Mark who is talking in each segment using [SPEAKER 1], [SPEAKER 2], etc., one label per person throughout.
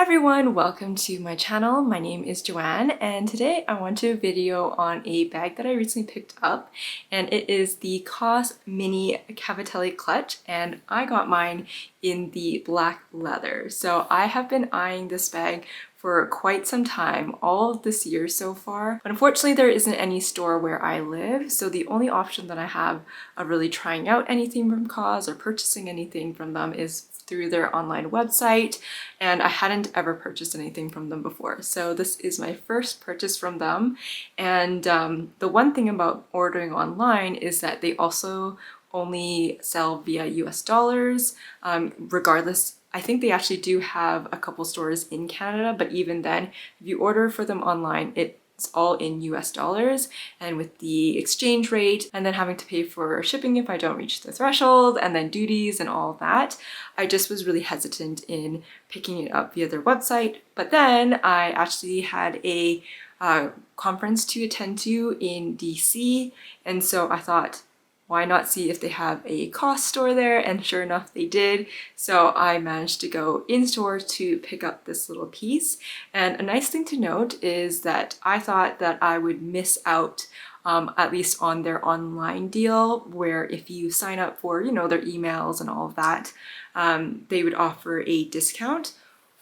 [SPEAKER 1] Hi everyone, welcome to my channel. My name is Joanne and today I want to video on a bag that I recently picked up, and it is the COS Mini Cavatelli Clutch, and I got mine in the black leather. So I have been eyeing this bag for quite some time, all of this year so far. But unfortunately, there isn't any store where I live, so the only option that I have of really trying out anything from COS or purchasing anything from them is through their online website, and I hadn't ever purchased anything from them before. So this is my first purchase from them, and the one thing about ordering online is that they also only sell via US dollars. Regardless, I think they actually do have a couple stores in Canada, but even then, if you order for them online, it's all in US dollars, and with the exchange rate and then having to pay for shipping if I don't reach the threshold and then duties and all that, I just was really hesitant in picking it up via their website. But then I actually had a conference to attend to in DC, and so I thought, why not see if they have a COS store there? And sure enough, they did. So I managed to go in store to pick up this little piece. And a nice thing to note is that I thought that I would miss out at least on their online deal, where if you sign up for, their emails and all of that, they would offer a discount.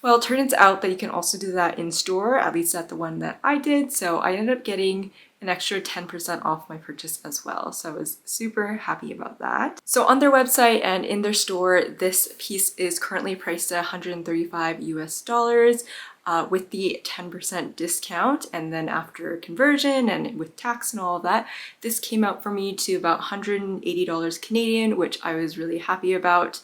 [SPEAKER 1] Well, it turns out that you can also do that in store, at least at the one that I did. So I ended up getting an extra 10% off my purchase as well. So I was super happy about that. So on their website and in their store, this piece is currently priced at 135 US dollars. With the 10% discount, and then after conversion and with tax and all of that, this came out for me to about $180 Canadian, which I was really happy about.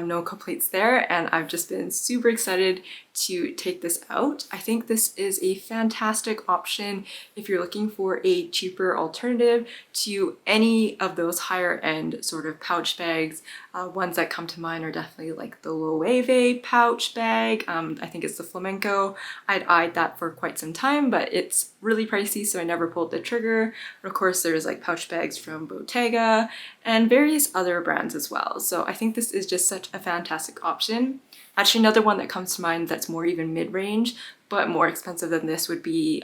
[SPEAKER 1] No complaints there, and I've just been super excited to take this out. I think this is a fantastic option if you're looking for a cheaper alternative to any of those higher end sort of pouch bags. Ones that come to mind are definitely like the Loewe pouch bag. I think it's the Flamenco. I'd eyed that for quite some time, but it's really pricey, so I never pulled the trigger. But of course, there's like pouch bags from Bottega and various other brands as well. So I think this is just such a fantastic option. Actually, another one that comes to mind that's more even mid-range, but more expensive than this would be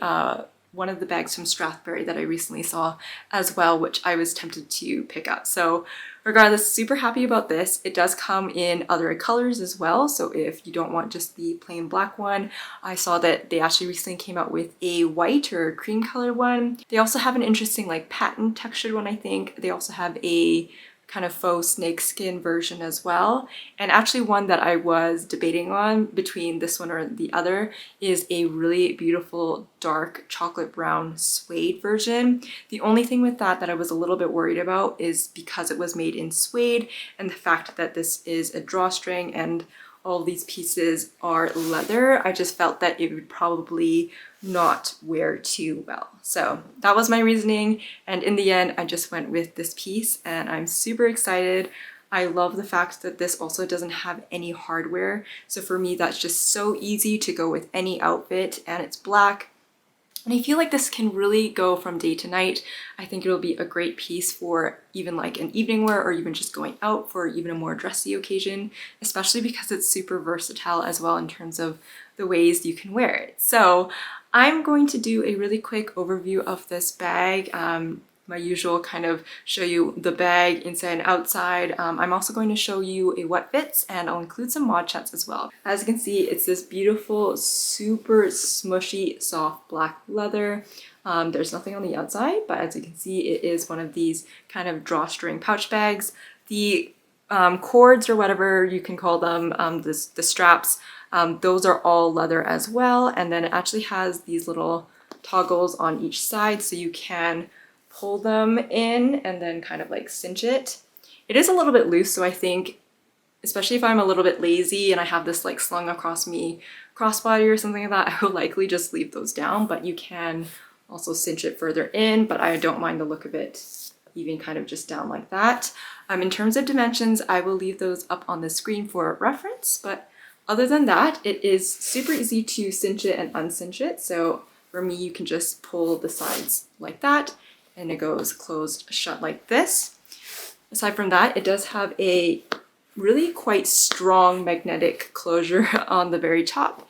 [SPEAKER 1] one of the bags from Strathberry that I recently saw as well, which I was tempted to pick up. So regardless, super happy about this. It does come in other colors as well. So if you don't want just the plain black one, I saw that they actually recently came out with a white or cream color one. They also have an interesting like patent textured one, I think. They also have a kind of faux snakeskin version as well. And actually one that I was debating on between this one or the other is a really beautiful dark chocolate brown suede version. The only thing with that I was a little bit worried about is because it was made in suede and the fact that this is a drawstring and all these pieces are leather, I just felt that it would probably not wear too well. So that was my reasoning, and in the end I just went with this piece and I'm super excited. I love the fact that this also doesn't have any hardware, so for me that's just so easy to go with any outfit, and it's black. And I feel like this can really go from day to night. I think it'll be a great piece for even like an evening wear or even just going out for even a more dressy occasion, especially because it's super versatile as well in terms of the ways you can wear it. So I'm going to do a really quick overview of this bag. My usual kind of show you the bag inside and outside. I'm also going to show you a what fits, and I'll include some mod shots as well. As you can see, it's this beautiful, super smushy, soft black leather. There's nothing on the outside, but as you can see, it is one of these kind of drawstring pouch bags. The cords or whatever you can call them, the straps, those are all leather as well. And then it actually has these little toggles on each side so you can pull them in and then kind of like cinch it. It is a little bit loose, so I think, especially if I'm a little bit lazy and I have this like slung across me crossbody or something like that, I will likely just leave those down, but you can also cinch it further in, but I don't mind the look of it even kind of just down like that. In terms of dimensions, I will leave those up on the screen for reference, but other than that, it is super easy to cinch it and uncinch it. So for me, you can just pull the sides like that, and it goes closed shut like this. Aside from that, it does have a really quite strong magnetic closure on the very top,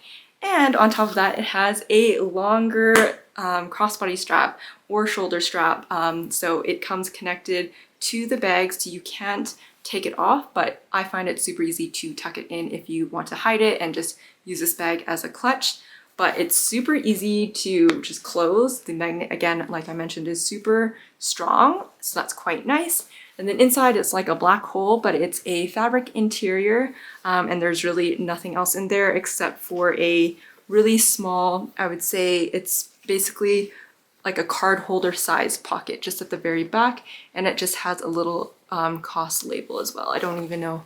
[SPEAKER 1] And on top of that, it has a longer crossbody strap or shoulder strap. So it comes connected to the bag, so you can't take it off, but I find it super easy to tuck it in if you want to hide it and just use this bag as a clutch. But it's super easy to just close. The magnet, again, like I mentioned, is super strong, so that's quite nice. And then inside it's like a black hole, but it's a fabric interior, and there's really nothing else in there except for a really small, I would say it's basically like a card holder size pocket just at the very back, and it just has a little COS label as well. I don't even know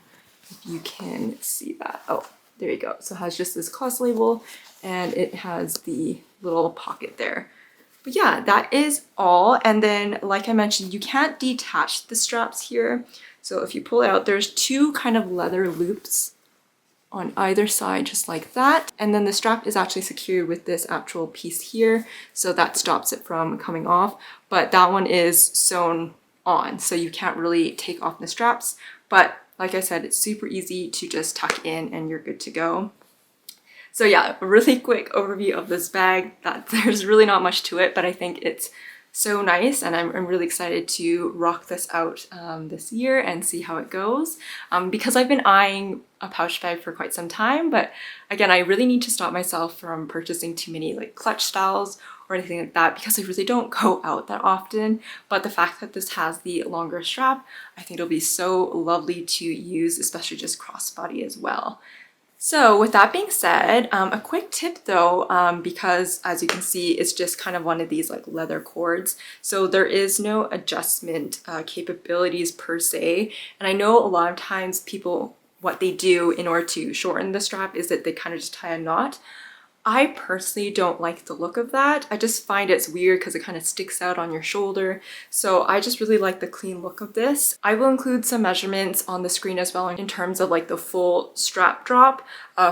[SPEAKER 1] if you can see that. Oh, there you go. So it has just this COS label, and it has the little pocket there. But yeah, that is all. And then, like I mentioned, you can't detach the straps here. So if you pull it out, there's two kind of leather loops on either side, just like that. And then the strap is actually secured with this actual piece here, so that stops it from coming off. But that one is sewn on, so you can't really take off the straps. But like I said, it's super easy to just tuck in and you're good to go. So yeah, a really quick overview of this bag. There's really not much to it, but I think it's so nice, and I'm really excited to rock this out this year and see how it goes, because I've been eyeing a pouch bag for quite some time, but again, I really need to stop myself from purchasing too many like clutch styles or anything like that, because I really don't go out that often. But the fact that this has the longer strap, I think it'll be so lovely to use, especially just crossbody as well. So with that being said, a quick tip though, because as you can see, it's just kind of one of these like leather cords. So there is no adjustment capabilities per se. And I know a lot of times people, what they do in order to shorten the strap is that they kind of just tie a knot. I personally don't like the look of that. I just find it's weird because it kind of sticks out on your shoulder. So I just really like the clean look of this. I will include some measurements on the screen as well in terms of like the full strap drop,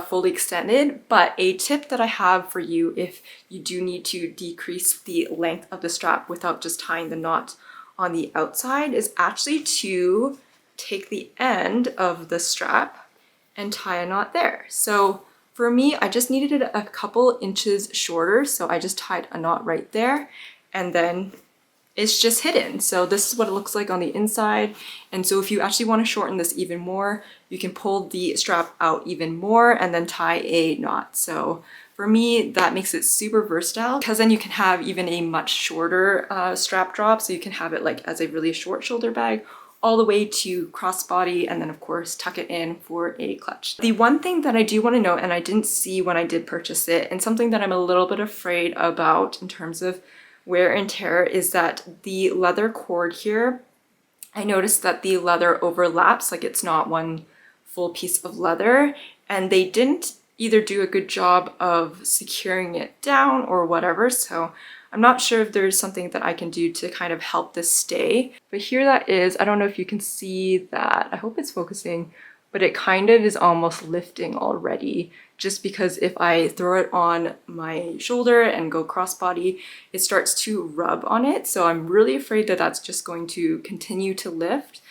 [SPEAKER 1] fully extended. But a tip that I have for you if you do need to decrease the length of the strap without just tying the knot on the outside is actually to take the end of the strap and tie a knot there. So for me, I just needed it a couple inches shorter, so I just tied a knot right there, and then it's just hidden. So this is what it looks like on the inside. And so if you actually want to shorten this even more, you can pull the strap out even more and then tie a knot. So for me, that makes it super versatile, because then you can have even a much shorter strap drop. So you can have it like as a really short shoulder bag, all the way to crossbody, and then of course tuck it in for a clutch. The one thing that I do want to note, and I didn't see when I did purchase it, and something that I'm a little bit afraid about in terms of wear and tear, is that the leather cord here, I noticed that the leather overlaps, like it's not one full piece of leather, and they didn't either do a good job of securing it down or whatever. So I'm not sure if there's something that I can do to kind of help this stay. But here that is. I don't know if you can see that. I hope it's focusing, but it kind of is almost lifting already, just because if I throw it on my shoulder and go crossbody, it starts to rub on it. So I'm really afraid that that's just going to continue to lift.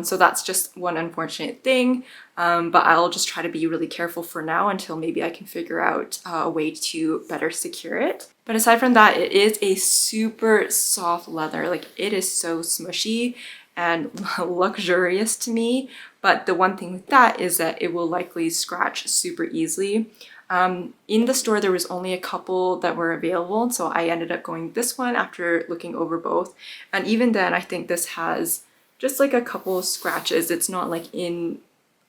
[SPEAKER 1] So that's just one unfortunate thing, but I'll just try to be really careful for now until maybe I can figure out a way to better secure it. But aside from that, it is a super soft leather. Like, it is so smushy and luxurious to me. But the one thing with that is that it will likely scratch super easily. In the store, there was only a couple that were available, so I ended up going this one after looking over both. And even then, I think this has just like a couple of scratches. It's not like in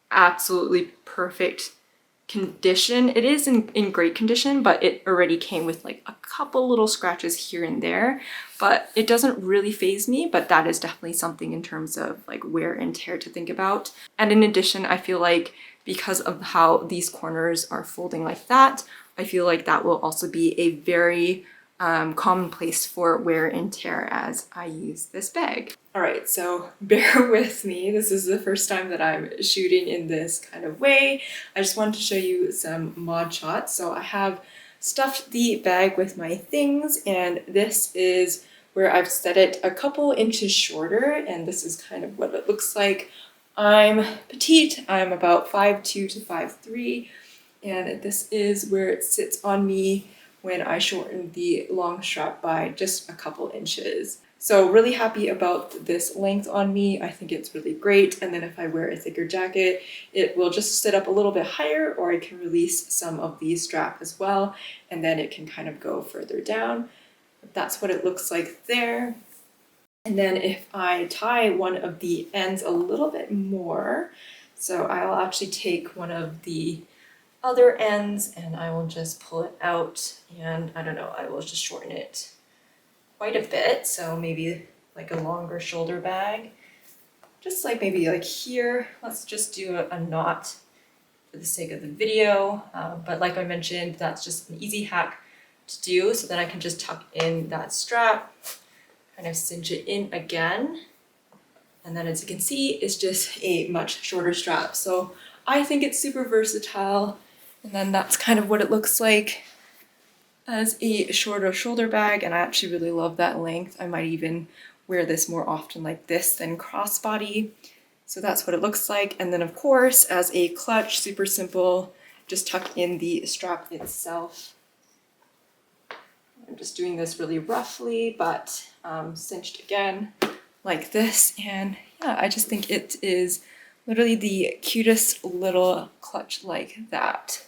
[SPEAKER 1] absolutely perfect condition. It is in great condition, but it already came with like a couple little scratches here and there. But it doesn't really faze me, but that is definitely something in terms of like wear and tear to think about. And in addition, I feel like because of how these corners are folding like that, I feel like that will also be a very commonplace for wear and tear as I use this bag. All right, so bear with me. This is the first time that I'm shooting in this kind of way. I just wanted to show you some mod shots. So I have stuffed the bag with my things, and this is where I've set it a couple inches shorter, and this is kind of what it looks like. I'm petite. I'm about 5'2" to 5'3", and this is where it sits on me when I shorten the long strap by just a couple inches. So really happy about this length on me. I think it's really great. And then if I wear a thicker jacket, it will just sit up a little bit higher, or I can release some of the strap as well, and then it can kind of go further down. That's what it looks like there. And then if I tie one of the ends a little bit more, so I'll actually take one of the other ends and I will just pull it out, and I don't know, I will just shorten it quite a bit. So maybe like a longer shoulder bag, just like maybe like here. Let's just do a knot for the sake of the video. But like I mentioned, that's just an easy hack to do. So then I can just tuck in that strap, kind of cinch it in again. And then as you can see, it's just a much shorter strap. So I think it's super versatile. And then that's kind of what it looks like as a shorter shoulder bag, and I actually really love that length. I might even wear this more often like this than crossbody. So that's what it looks like. And then of course, as a clutch, super simple, just tuck in the strap itself. I'm just doing this really roughly, but cinched again like this. And yeah, I just think it is literally the cutest little clutch like that.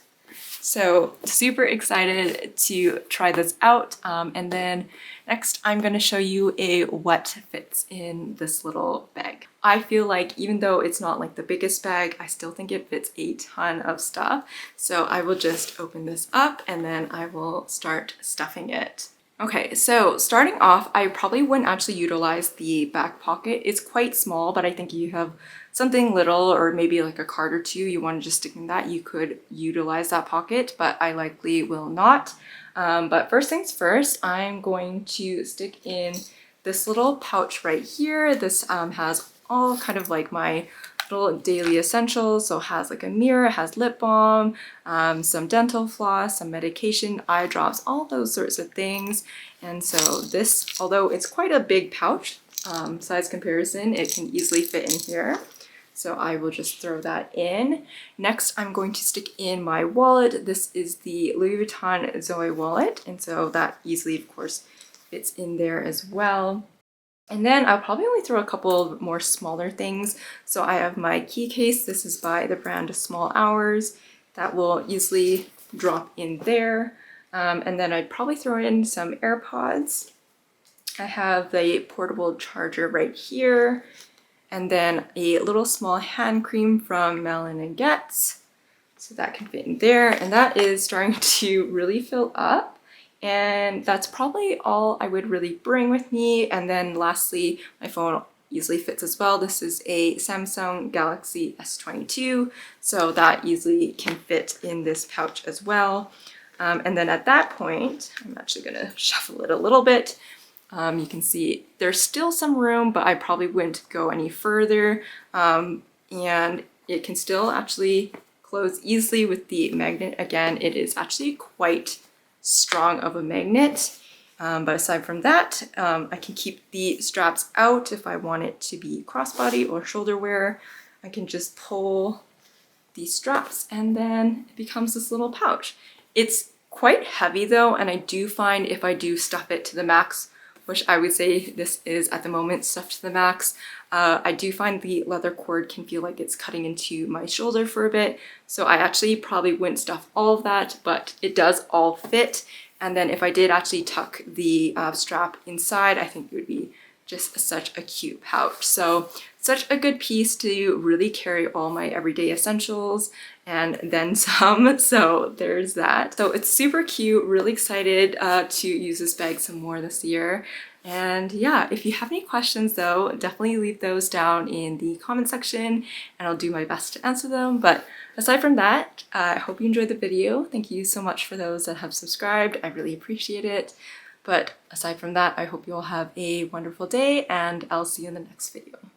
[SPEAKER 1] So super excited to try this out. And then next I'm going to show you what fits in this little bag. I feel like even though it's not like the biggest bag, I still think it fits a ton of stuff. So I will just open this up and then I will start stuffing it. Okay, so starting off, I probably wouldn't actually utilize the back pocket. It's quite small, but I think you have something little or maybe like a card or two, you want to just stick in that, you could utilize that pocket, but I likely will not. But first things first, I'm going to stick in this little pouch right here. This has all kind of like my little daily essentials. So it has like a mirror, it has lip balm, some dental floss, some medication, eye drops, all those sorts of things. And so this, although it's quite a big pouch, size comparison, it can easily fit in here. So I will just throw that in. Next, I'm going to stick in my wallet. This is the Louis Vuitton Zoe wallet. And so that easily, of course, fits in there as well. And then I'll probably only throw a couple more smaller things. So I have my key case. This is by the brand Small Hours. That will easily drop in there. And then I'd probably throw in some AirPods. I have the portable charger right here. And then a little small hand cream from Melon & Getz. So that can fit in there. And that is starting to really fill up. And that's probably all I would really bring with me. And then lastly, my phone easily fits as well. This is a Samsung Galaxy S22, so that easily can fit in this pouch as well. And then at that point, I'm actually gonna shuffle it a little bit. You can see there's still some room, but I probably wouldn't go any further. And it can still actually close easily with the magnet. Again, it is actually quite strong of a magnet, but aside from that, I can keep the straps out if I want it to be crossbody or shoulder wear. I can just pull these straps and then it becomes this little pouch. It's quite heavy though, and I do find if I do stuff it to the max, which I would say this is at the moment stuffed to the max, I do find the leather cord can feel like it's cutting into my shoulder for a bit. So I actually probably wouldn't stuff all of that, but it does all fit. And then if I did actually tuck the strap inside, I think it would be just such a cute pouch. So such a good piece to really carry all my everyday essentials and then some. So there's that. So it's super cute, really excited to use this bag some more this year. And yeah, if you have any questions though, definitely leave those down in the comment section and I'll do my best to answer them. But aside from that, I hope you enjoyed the video. Thank you so much for those that have subscribed. I really appreciate it. But aside from that, I hope you all have a wonderful day and I'll see you in the next video.